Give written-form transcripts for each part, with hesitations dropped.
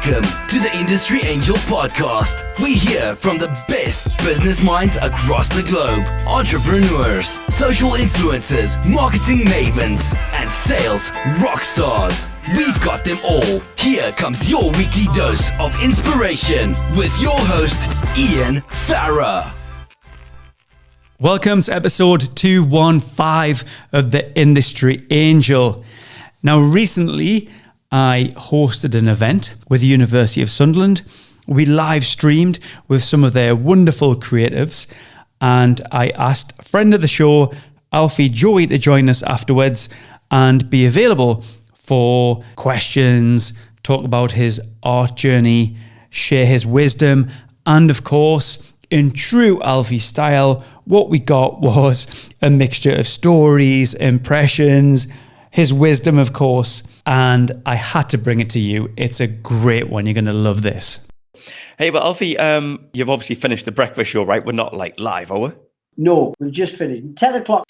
Welcome to the Industry Angel Podcast. We hear from the best business minds across the globe, entrepreneurs, social influencers, marketing mavens, and sales rock stars. We've got them all. Here comes your weekly dose of inspiration with your host, Ian Farah. Welcome to episode 215 of the Industry Angel. Now, recently, I hosted an event with the University of Sunderland. We live streamed with some of their wonderful creatives, and I asked a friend of the show, Alfie Joey, to join us afterwards and be available for questions, talk about his art journey, share his wisdom, and of course, in true Alfie style, what we got was a mixture of stories, impressions, his wisdom, of course, and I had to bring it to you. It's a great one. You're going to love this. Hey, but Alfie, you've obviously finished the breakfast show, right? We're not like live, are we? No, we've just finished. 10 o'clock.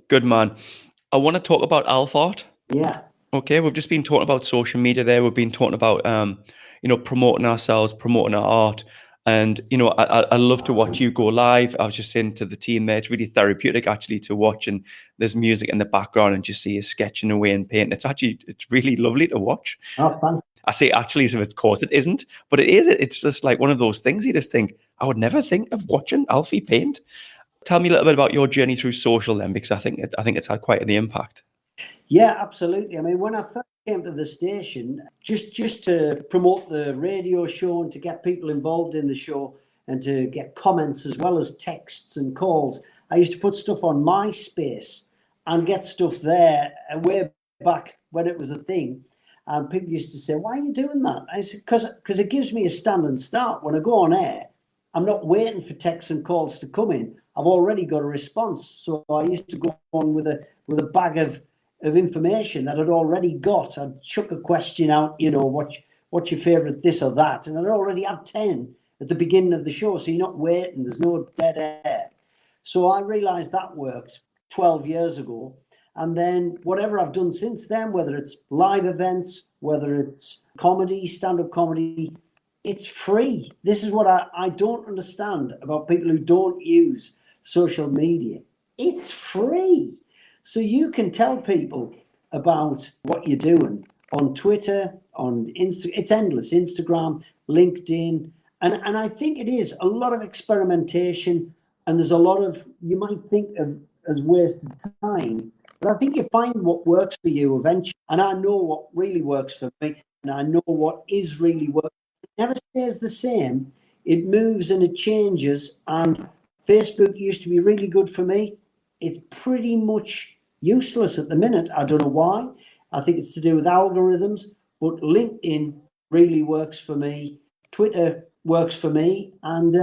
Good man. I want to talk about Alfart. Yeah. Okay, we've just been talking about social media there. We've been talking about, promoting ourselves, promoting our art. And, I love to watch you go live. I was just saying to the team there, it's really therapeutic actually to watch, and there's music in the background and just see you sketching away and painting. It's really lovely to watch. Oh, fun. I say actually as if it's course it isn't, but it is. It's just like one of those things you just think, I would never think of watching Alfie paint. Tell me a little bit about your journey through social then, because I think it's had quite the impact. Yeah, absolutely. I mean, when I first came to the station, just to promote the radio show and to get people involved in the show and to get comments as well as texts and calls, I used to put stuff on MySpace and get stuff there way back when it was a thing. And people used to say, why are you doing that? I said, because it gives me a standing start. When I go on air, I'm not waiting for texts and calls to come in. I've already got a response. So I used to go on with a bag of information that I'd already got. I'd chuck a question out, what's your favourite this or that? And I'd already have 10 at the beginning of the show. So you're not waiting. There's no dead air. So I realised that worked 12 years ago. And then whatever I've done since then, whether it's live events, whether it's comedy, stand-up comedy, it's free. This is what I don't understand about people who don't use social media. It's free. So you can tell people about what you're doing on Twitter, on Instagram. It's endless. Instagram, LinkedIn. And I think it is a lot of experimentation, and there's a lot of, you might think of as wasted time, but I think you find what works for you eventually. And I know what really works for me, and I know what is really working. It never stays the same. It moves and it changes. And Facebook used to be really good for me. It's pretty much useless at the minute. I don't know why. I think it's to do with algorithms, but LinkedIn really works for me. Twitter works for me. And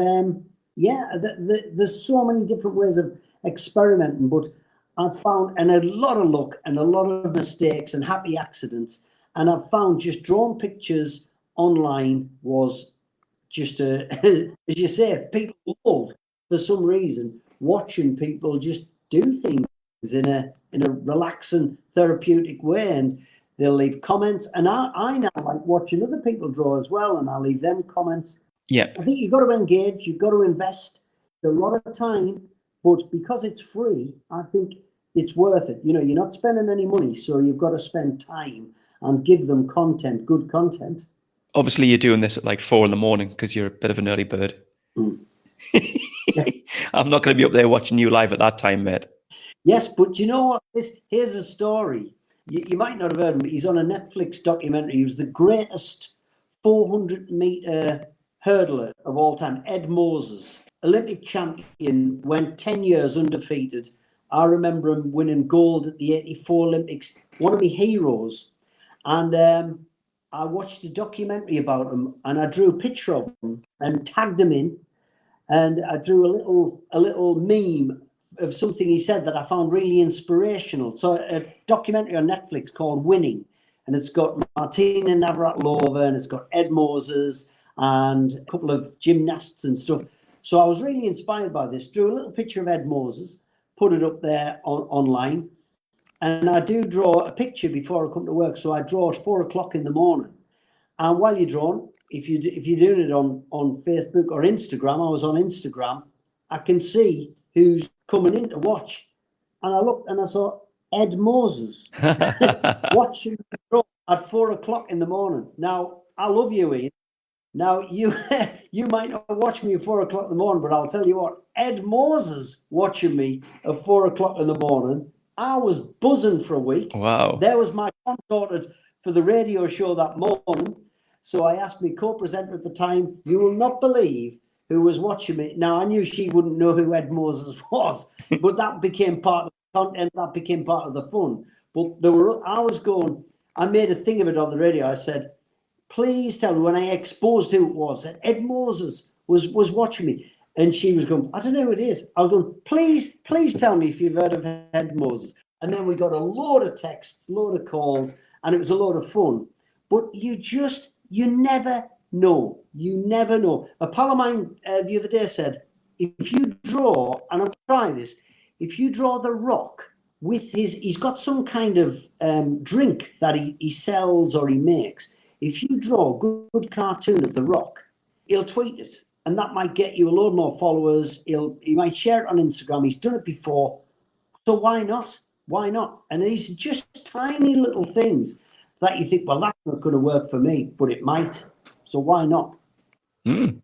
there's so many different ways of experimenting, but I've found, and a lot of luck and a lot of mistakes and happy accidents. And I've found just drawing pictures online was just as you say, people love, for some reason, watching people just do things in a relaxing, therapeutic way, and they'll leave comments. And I now like watching other people draw as well, and I'll leave them comments. Yeah, I think you've got to engage, you've got to invest a lot of time, but because it's free, I think it's worth it. You're not spending any money, so you've got to spend time and give them content, good content. obviously you're doing this at like 4 a.m. because you're a bit of an early bird. I'm not going to be up there watching you live at that time, mate. Yes, but you know what? Here's a story. You might not have heard him, but he's on a Netflix documentary. He was the greatest 400-meter hurdler of all time, Ed Moses, Olympic champion, went 10 years undefeated. I remember him winning gold at the 84 Olympics, one of my heroes. And I watched a documentary about him, and I drew a picture of him and tagged him in. And I drew a little meme of something he said that I found really inspirational. So a documentary on Netflix called Winning, and it's got Martina Navratilova and it's got Ed Moses and a couple of gymnasts and stuff. So I was really inspired by this, drew a little picture of Ed Moses, put it up there online. And I do draw a picture before I come to work. So I draw at 4 o'clock in the morning. And while you're drawing, if you're doing it on Facebook or Instagram, I was on Instagram, I can see who's coming in to watch. And I looked and I saw Ed Moses watching the show at 4:00 in the morning. Now, I love you, Ian. Now, you you might not watch me at 4:00 in the morning, but I'll tell you what, Ed Moses watching me at 4:00 in the morning, I was buzzing for a week. Wow. There was my consorted for the radio show that morning. So I asked my co-presenter at the time, you will not believe who was watching me. Now, I knew she wouldn't know who Ed Moses was, but that became part of the content, that became part of the fun. But I made a thing of it on the radio. I said, please tell me, when I exposed who it was, that Ed Moses was watching me. And she was going, I don't know who it is. I was going, please tell me if you've heard of Ed Moses. And then we got a load of texts, load of calls, and it was a lot of fun. But you never know. You never know. A pal of mine the other day said, if you draw, and I'll try this, if you draw the Rock with he's got some kind of drink that he sells or he makes. If you draw a good cartoon of the Rock, he'll tweet it, and that might get you a load more followers. He might share it on Instagram. He's done it before. So why not? Why not? And these are just tiny little things that you think, well, that's not going to work for me, but it might. So why not? Mm.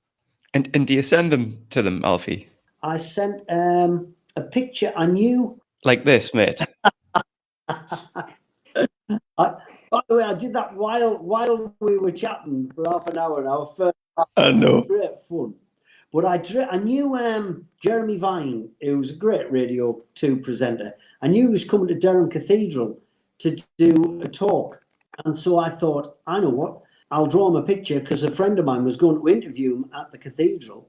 And do you send them to them, Alfie? I sent a picture. I knew. Like this, mate. By the way, I did that while we were chatting for half an hour. And our first I know. great fun. But I knew Jeremy Vine, who was a great Radio 2 presenter. I knew he was coming to Durham Cathedral to do a talk. And so I thought, I know what, I'll draw him a picture, because a friend of mine was going to interview him at the cathedral.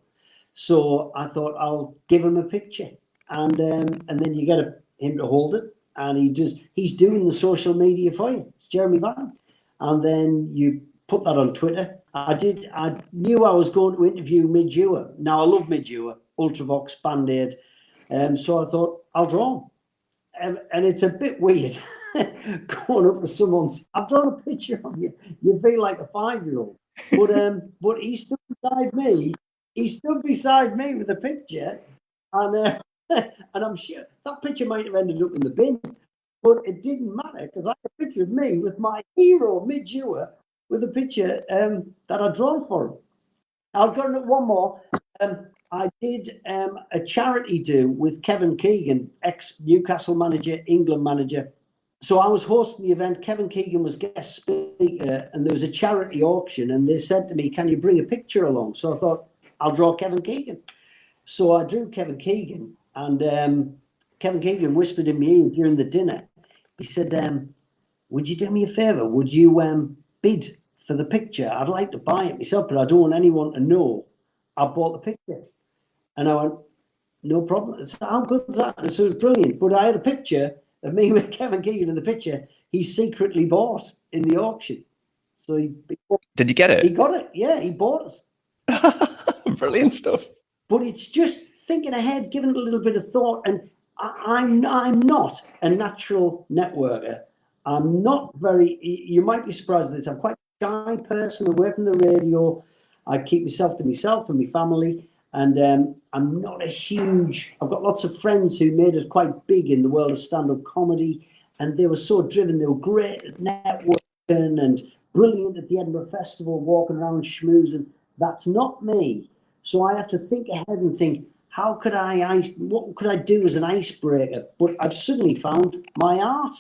So I thought, I'll give him a picture. And then you get him to hold it. And he's doing the social media for you. It's Jeremy Vine. And then you put that on Twitter. I knew I was going to interview Midgewer. Now, I love Midgewer, Ultravox, Band-Aid. So I thought, I'll draw him. And it's a bit weird going up to someone's. I've drawn a picture of you. You feel like a 5-year-old. But he stood beside me. He stood beside me with a picture. And I'm sure that picture might have ended up in the bin. But it didn't matter, because I had a picture of me with my hero, Midgewer, with a picture that I'd drawn for him. I'll go into one more. I did a charity do with Kevin Keegan, ex-Newcastle manager, England manager. So I was hosting the event. Kevin Keegan was guest speaker, and there was a charity auction, and they said to me, can you bring a picture along? So I thought, I'll draw Kevin Keegan. So I drew Kevin Keegan, and Kevin Keegan whispered in my ear during the dinner. He said, would you do me a favour? Would you bid for the picture? I'd like to buy it myself, but I don't want anyone to know I bought the picture. And I went, no problem. So how good is that? And so it was brilliant. But I had a picture of me with Kevin Keegan in the picture he secretly bought in the auction. So Did you get it? He got it. Yeah, he bought it. Brilliant stuff. But it's just thinking ahead, giving it a little bit of thought. And I'm not a natural networker. I'm not very, you might be surprised at this, I'm quite a shy person. I work in the radio. I keep myself to myself and my family. And I'm not a huge, I've got lots of friends who made it quite big in the world of stand-up comedy. And they were so driven. They were great at networking and brilliant at the Edinburgh Festival, walking around schmoozing. That's not me. So I have to think ahead and think, what could I do as an icebreaker? But I've suddenly found my art,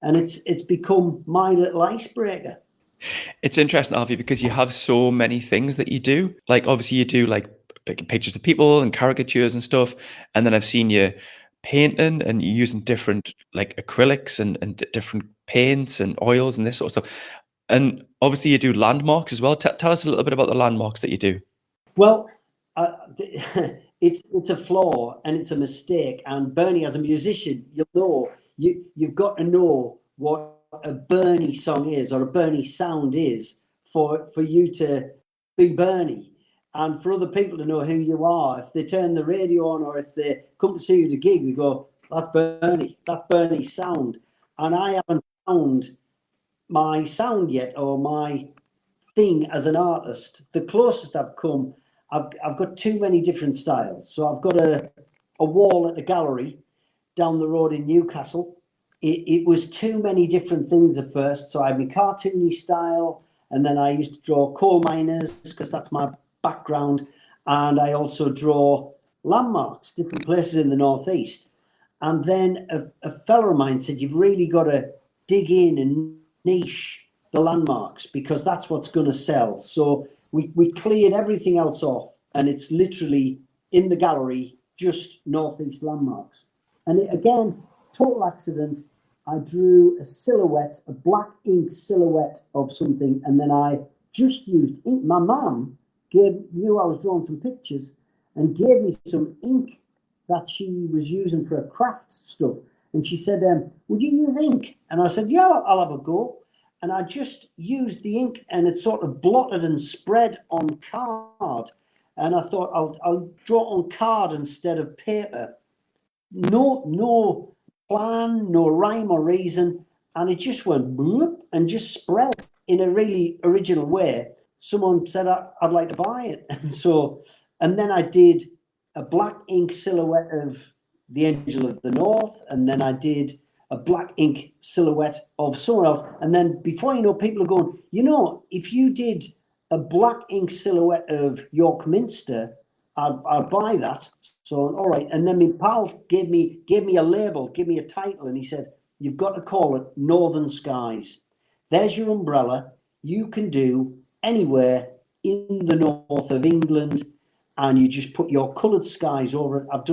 and it's become my little icebreaker. It's interesting, Alfie, because you have so many things that you do. Like, obviously you do like pictures of people and caricatures and stuff. And then I've seen you painting and using different like acrylics and different paints and oils and this sort of stuff. And obviously you do landmarks as well. Tell us a little bit about the landmarks that you do. Well, it's a flaw and it's a mistake. And Bernie, as a musician, you've got to know what a Bernie song is or a Bernie sound is for you to be Bernie, and for other people to know who you are. If they turn the radio on or if they come to see you at a gig, they go, that's Bernie sound. And I haven't found my sound yet, or my thing as an artist, the closest I've come, I've got too many different styles. So I've got a wall at the gallery down the road in Newcastle. It was too many different things at first. So I had my cartoony style, and then I used to draw coal miners because that's my background. And I also draw landmarks, different places in the Northeast. And then a fellow of mine said, you've really got to dig in and niche the landmarks because that's what's going to sell. So we cleared everything else off, and it's literally in the gallery, just Northeast landmarks. And again, total accident. I drew a silhouette, a black ink silhouette of something, and then I just used ink. My mum knew I was drawing some pictures and gave me some ink that she was using for her craft stuff. And she said, would you use ink? And I said, yeah, I'll have a go. And I just used the ink, and it sort of blotted and spread on card. And I thought, I'll draw on card instead of paper. No plan, no rhyme or reason, and it just went bloop and just spread in a really original way. Someone said I'd like to buy it, and then I did a black ink silhouette of the Angel of the North, and then I did a black ink silhouette of someone else, and then before you know, people are going, if you did a black ink silhouette of York Minster, I'd buy that. So, all right. And then my pal gave me a label, gave me a title, and he said, you've got to call it Northern Skies. There's your umbrella. You can do anywhere in the north of England, and you just put your coloured skies over it. I've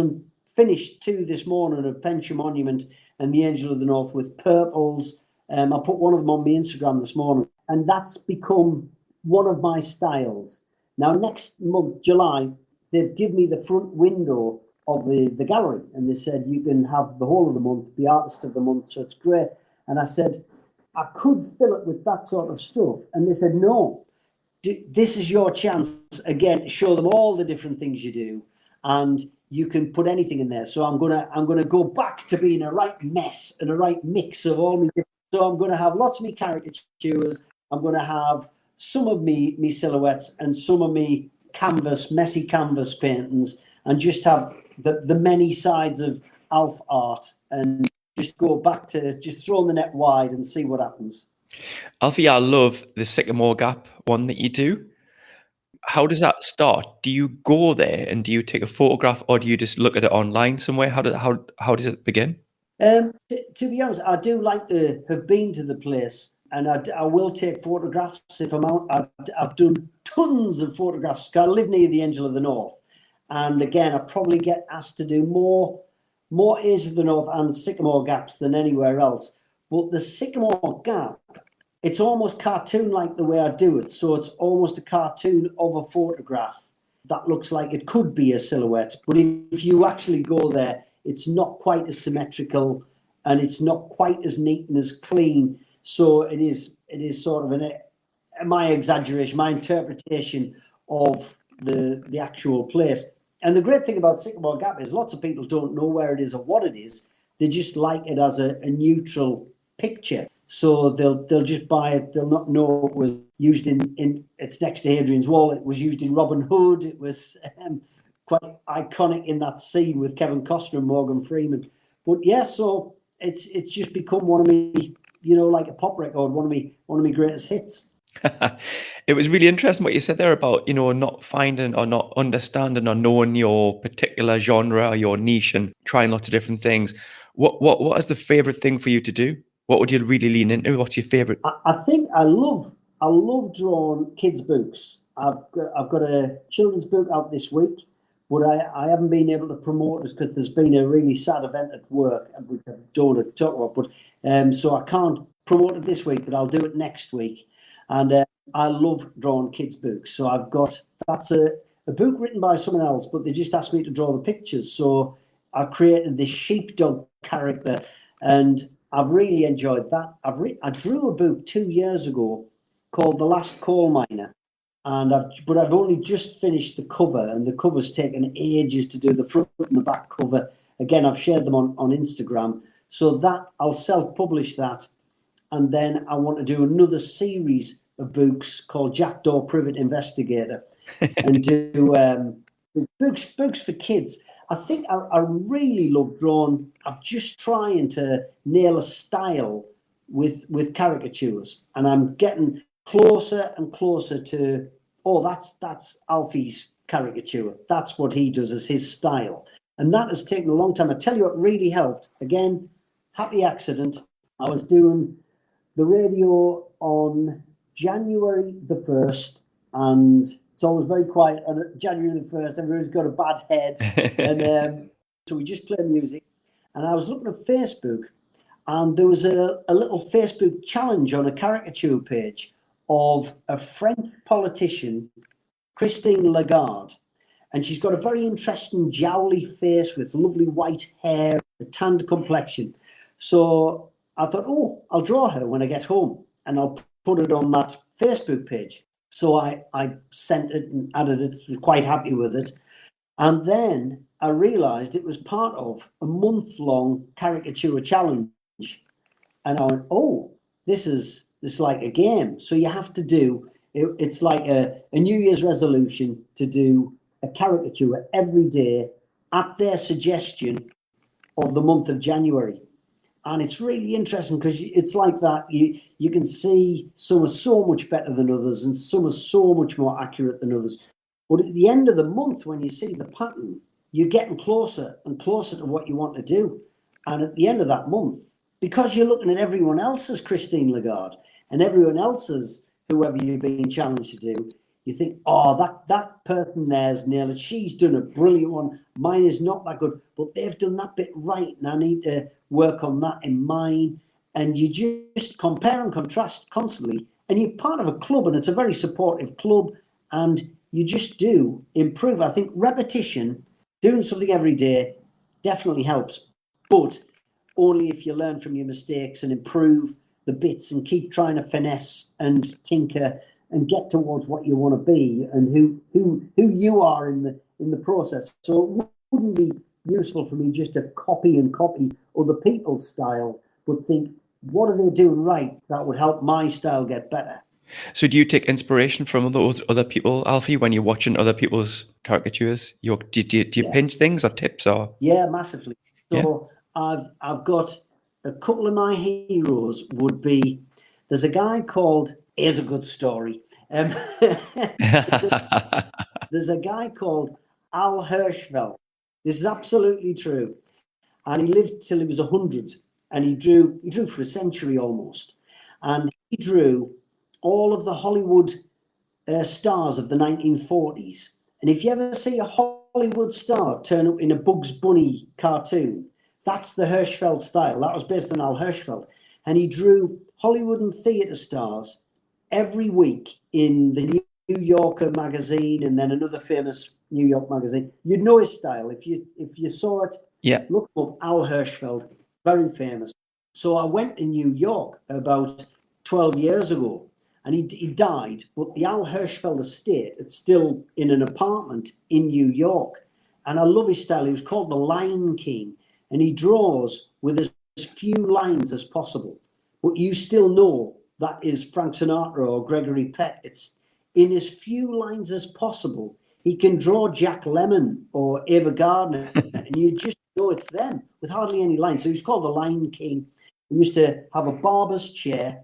finished 2 this morning of Pension Monument and the Angel of the North with purples. I put one of them on my Instagram this morning, and that's become one of my styles. Now, next month, July, they've given me the front window of the gallery, and they said you can have the whole of the month, be artist of the month, so it's great. And I said, I could fill it with that sort of stuff. And they said, no, this is your chance, again, to show them all the different things you do, and you can put anything in there. So I'm gonna go back to being a right mess and a right mix of all my different. So I'm going to have lots of me caricatures. I'm going to have some of me silhouettes and some of me messy canvas paintings, and just have the many sides of Alf art, and just go back to just throwing the net wide and see what happens. Alfie, I love the Sycamore Gap one that you do. How does that start? Do you go there and do you take a photograph, or do you just look at it online somewhere? How does it begin? To be honest, I do like to have been to the place, and I will take photographs if I'm out. I've done tons of photographs. I live near the Angel of the North, and again, I probably get asked to do more Angel of the North and Sycamore Gaps than anywhere else. But the Sycamore Gap, it's almost cartoon-like the way I do it. So it's almost a cartoon of a photograph that looks like it could be a silhouette. But if you actually go there, it's not quite as symmetrical, and it's not quite as neat and as clean. So it is sort of my exaggeration, my interpretation of the actual place. And the great thing about Sycamore Gap is lots of people don't know where it is or what it is. They just like it as a neutral picture. So they'll just buy it. They'll not know it was used in it's next to Hadrian's Wall. It was used in Robin Hood. It was quite iconic in that scene with Kevin Costner and Morgan Freeman. But yeah, so it's just become one of me, like a pop record, one of my greatest hits. It was really interesting what you said there about, not finding or not understanding or knowing your particular genre or your niche and trying lots of different things. What is the favorite thing for you to do? What would you really lean into? What's your favorite? I think I love drawing kids' books. I've got a children's book out this week, but I haven't been able to promote it because there's been a really sad event at work, which I don't want to talk about. But so I can't promote it this week, but I'll do it next week. And I love drawing kids' books. So that's a book written by someone else, but they just asked me to draw the pictures. So I created this sheepdog character, and I've really enjoyed that. I drew a book 2 years ago called The Last Coal Miner, but I've only just finished the cover, and the cover's taken ages to do, the front and the back cover. Again, I've shared them on Instagram. So that I'll self-publish that. And then I want to do another series of books called Jackdaw Privet Investigator, and do books for kids. I think I really love drawing. I'm just trying to nail a style with caricatures, and I'm getting closer and closer to, oh, that's Alfie's caricature. That's what he does as his style. And that has taken a long time. I tell you what really helped. Again, happy accident. I was doing the radio on January the 1st, and it's always very quiet on January the 1st. Everyone's got a bad head. And so we just play music. And I was looking at Facebook, and there was a little Facebook challenge on a caricature page of a French politician, Christine Lagarde. And she's got a very interesting jowly face with lovely white hair, a tanned complexion. So I thought, oh, I'll draw her when I get home and I'll put it on that Facebook page. So I sent it and added it, was quite happy with it. And then I realised it was part of a month-long caricature challenge. And I went, oh, this is like a game. So you have to do, it's like a New Year's resolution to do a caricature every day at their suggestion of the month of January. And it's really interesting because it's like that. You can see some are so much better than others and some are so much more accurate than others. But at the end of the month, when you see the pattern, you're getting closer and closer to what you want to do. And at the end of that month, because you're looking at everyone else's Christine Lagarde and everyone else's whoever you've been challenged to do, you think, oh, that person there's nailed it. She's done a brilliant one. Mine is not that good, but they've done that bit right, and I need to work on that in mine. And you just compare and contrast constantly, and you're part of a club, and it's a very supportive club, and you just do improve. I think repetition, doing something every day, definitely helps, but only if you learn from your mistakes and improve the bits and keep trying to finesse and tinker and get towards what you want to be and who you are in the process. So it wouldn't be useful for me just to copy other people's style, but think, what are they doing right that would help my style get better? So do you take inspiration from those other people, Alfie, when you're watching other people's caricatures? Do you pinch things or tips? Or Yeah, massively. So yeah. I've got a couple of my heroes would be, there's a guy called, here's a good story. There's a guy called Al Hirschfeld. This is absolutely true. And he lived till he was 100. And he drew for a century almost. And he drew all of the Hollywood stars of the 1940s. And if you ever see a Hollywood star turn up in a Bugs Bunny cartoon, that's the Hirschfeld style. That was based on Al Hirschfeld. And he drew Hollywood and theatre stars every week in the New Yorker magazine and then another famous New York magazine. You'd know his style. If you saw it, look up Al Hirschfeld, very famous. So I went to New York about 12 years ago, and he died, but the Al Hirschfeld estate, it's still in an apartment in New York. And I love his style. He was called the Line King, and he draws with as few lines as possible. But you still know that is Frank Sinatra or Gregory Peck. It's in as few lines as possible. He can draw Jack Lemmon or Ava Gardner, and you just know it's them with hardly any lines. So he's called the Line King. He used to have a barber's chair,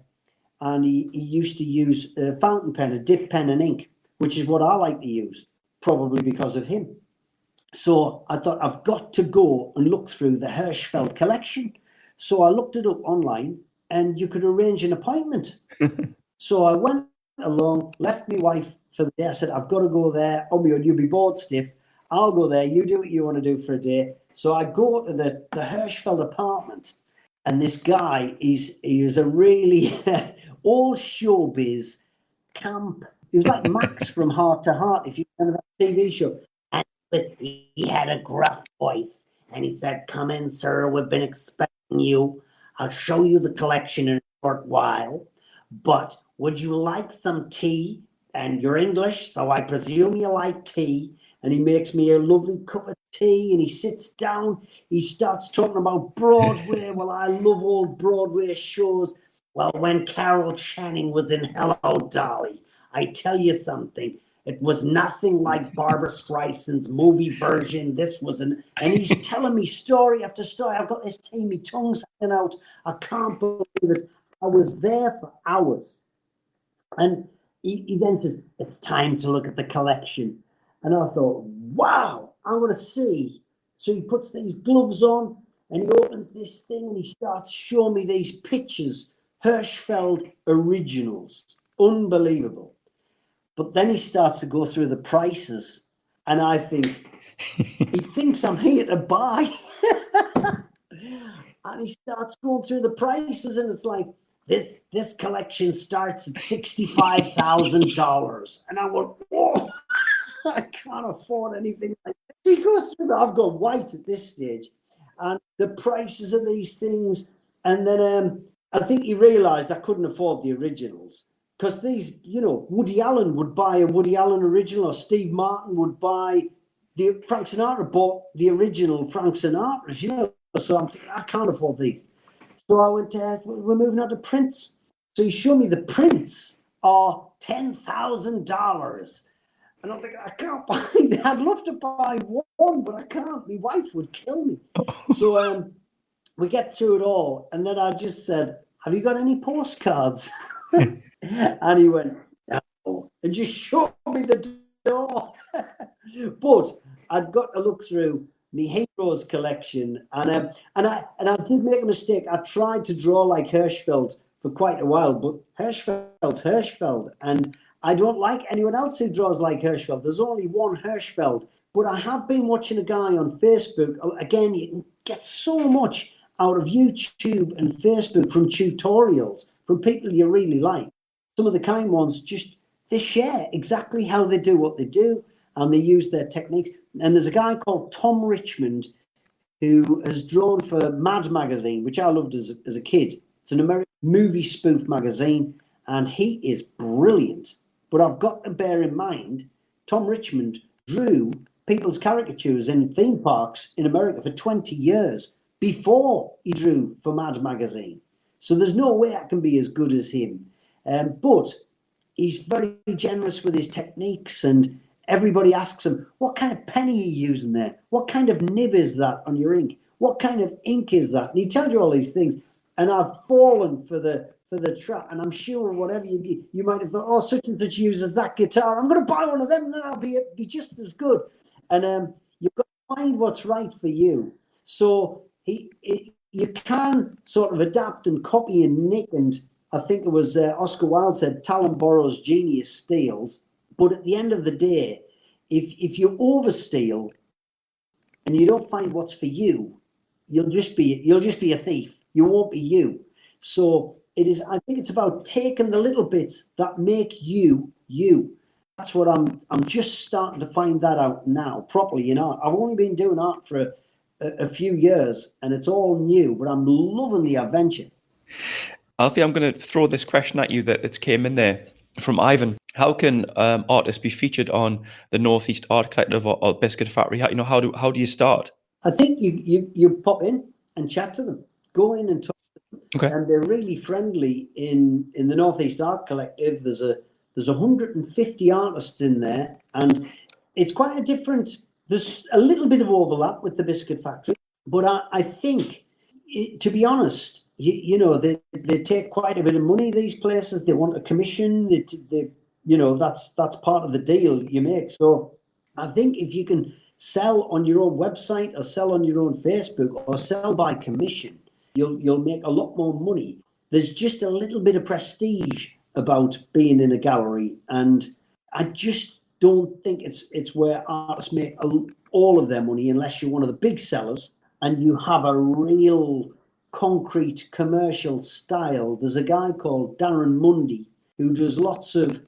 and he used to use a fountain pen, a dip pen and ink, which is what I like to use, probably because of him. So I thought, I've got to go and look through the Hirschfeld collection. So I looked it up online, and you could arrange an appointment. So I went along, left my wife for the day. I said, I've got to go there. Oh, you'll be bored stiff. I'll go there. You do what you want to do for a day. So I go to the Hirschfeld apartment, and this guy, he was a really all showbiz camp. He was like Max from Heart to Heart, if you remember that TV show. And he had a gruff voice, and he said, "Come in, sir. We've been expecting you. I'll show you the collection in a short while. But would you like some tea? And you're English, so I presume you like tea." And he makes me a lovely cup of tea, and he sits down. He starts talking about Broadway. Well, I love old Broadway shows. Well, when Carol Channing was in Hello, Dolly, I tell you something. It was nothing like Barbara Streisand's movie version. This was and he's telling me story after story. I've got this team, my tongue's hanging out. I can't believe it. I was there for hours. And he then says, it's time to look at the collection. And I thought, wow, I'm going to see. So he puts these gloves on and he opens this thing and he starts showing me these pictures, Hirschfeld originals. Unbelievable. But then he starts to go through the prices and I think, he thinks I'm here to buy. And he starts going through the prices and it's like, this collection starts at $65,000. And I went, whoa, I can't afford anything like that. So he goes through that. I've got white at this stage. And the prices of these things. And then I think he realised I couldn't afford the originals. Because these, Woody Allen would buy a Woody Allen original, or Steve Martin would buy Frank Sinatra bought the original Frank Sinatra, So I'm thinking, I can't afford these. So I went, we're moving on to prints. So he showed me the prints are $10,000. And I'm thinking, I can't buy that. I'd love to buy one, but I can't. My wife would kill me. So we get through it all. And then I just said, have you got any postcards? And he went, no, and just showed me the door. But I'd got to look through the Heroes collection, and I did make a mistake. I tried to draw like Hirschfeld for quite a while, but Hirschfeld's Hirschfeld, and I don't like anyone else who draws like Hirschfeld. There's only one Hirschfeld, but I have been watching a guy on Facebook. Again, you can get so much out of YouTube and Facebook from tutorials from people you really like. Some of the kind ones they share exactly how they do what they do, and they use their techniques. And there's a guy called Tom Richmond who has drawn for Mad magazine, which I loved as a kid. It's an American movie spoof magazine, and he is brilliant. But I've got to bear in mind, Tom Richmond drew people's caricatures in theme parks in America for 20 years before he drew for Mad magazine. So there's no way I can be as good as him. But he's very generous with his techniques, and everybody asks him, what kind of pen are you using there? What kind of nib is that on your ink? What kind of ink is that? And he tells you all these things. And I've fallen for the trap. And I'm sure whatever you might have thought, oh, such and such uses that guitar. I'm going to buy one of them and then I'll be just as good. And you've got to find what's right for you. So you can sort of adapt and copy and nick. And I think it was Oscar Wilde said, talent borrows, genius steals. But at the end of the day, if you oversteal and you don't find what's for you, you'll just be a thief. You won't be you. So I think it's about taking the little bits that make you you. That's what I'm just starting to find that out now properly in art. I've only been doing art for a few years and it's all new, but I'm loving the adventure. Alfie, I'm going to throw this question at you that came in there from Ivan. How can artists be featured on the Northeast Art Collective or Biscuit Factory? How do you start? I think you pop in and chat to them. Go in and talk to them. Okay. And they're really friendly in the Northeast Art Collective. There's 150 artists in there, and it's quite a different. There's a little bit of overlap with the Biscuit Factory, but I think, to be honest, they take quite a bit of money. These places, they want a commission. That's part of the deal you make. So I think if you can sell on your own website or sell on your own Facebook or sell by commission, you'll make a lot more money. There's just a little bit of prestige about being in a gallery, and I just don't think it's where artists make all of their money unless you're one of the big sellers and you have a real concrete commercial style. There's a guy called Darren Mundy who does lots of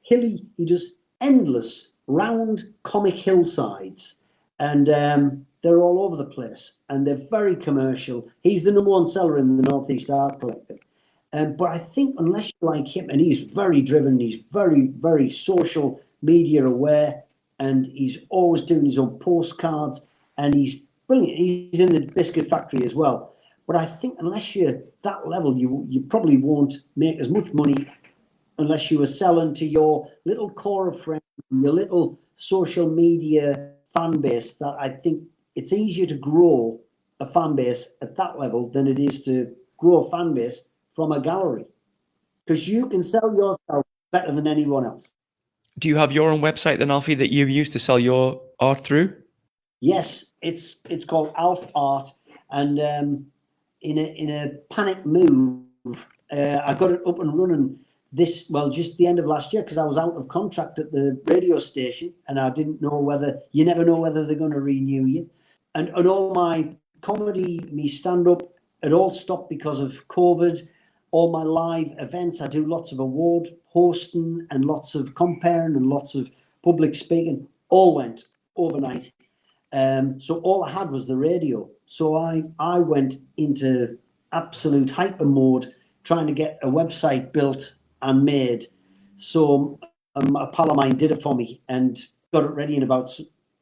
he does endless round comic hillsides, and they're all over the place and they're very commercial. He's the number one seller in the Northeast Art Collective. But I think unless you like him, and he's very driven, he's very, very social media aware, and he's always doing his own postcards, and he's brilliant. He's in the Biscuit Factory as well. But I think unless you're that level, you probably won't make as much money unless you were selling to your little core of friends, your little social media fan base. That I think it's easier to grow a fan base at that level than it is to grow a fan base from a gallery, because you can sell yourself better than anyone else. Do you have your own website then, Alfie, that you use to sell your art through? Yes, it's called Alf Art, and in a panic move, I got it up and running just the end of last year, because I was out of contract at the radio station, and I didn't know you never know whether they're going to renew you, and all my comedy, me stand up, it all stopped because of COVID. All my live events, I do lots of award hosting and lots of comparing and lots of public speaking, all went overnight. So all I had was the radio. So I went into absolute hyper mode trying to get a website built and made. So a pal of mine did it for me and got it ready in about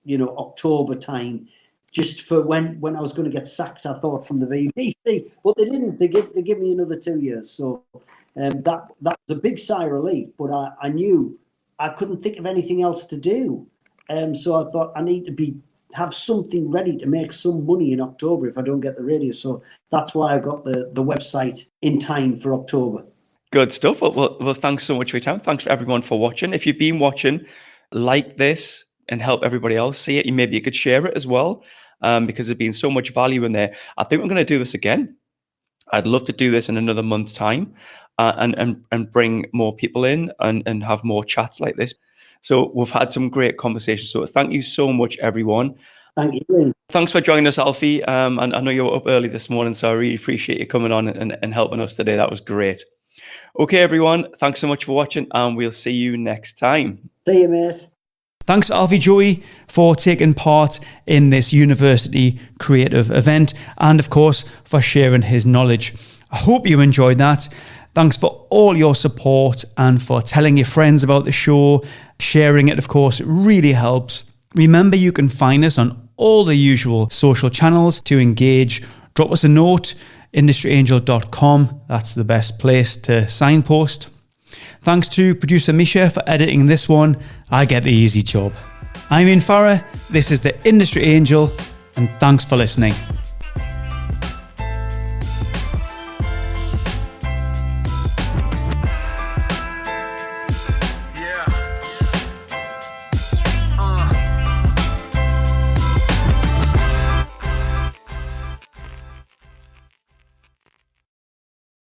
October time, just for when I was going to get sacked, I thought, from the BBC. But they didn't. They give me another 2 years. So that was a big sigh of relief. But I knew I couldn't think of anything else to do. So I thought I need to have something ready to make some money in October if I don't get the radio. So that's why I got the website in time for October. Good stuff. Well, thanks so much for your time. Thanks for everyone for watching. If you've been watching, like this and help everybody else see it. Maybe you could share it as well, because there's been so much value in there. I think we're going to do this again. I'd love to do this in another month's time, and bring more people in and have more chats like this. So we've had some great conversations. So thank you so much, everyone. Thank you. Thanks for joining us, Alfie. And I know you were up early this morning, so I really appreciate you coming on and helping us today. That was great. Okay, everyone. Thanks so much for watching, and we'll see you next time. See you, mate. Thanks, Alfie Joey, for taking part in this university creative event, and of course for sharing his knowledge. I hope you enjoyed that. Thanks for all your support and for telling your friends about the show. Sharing it, of course, it really helps. Remember, you can find us on all the usual social channels to engage. Drop us a note, industryangel.com. That's the best place to signpost. Thanks to producer Misha for editing this one. I get the easy job. I'm Ian Farrer. This is the Industry Angel, and thanks for listening.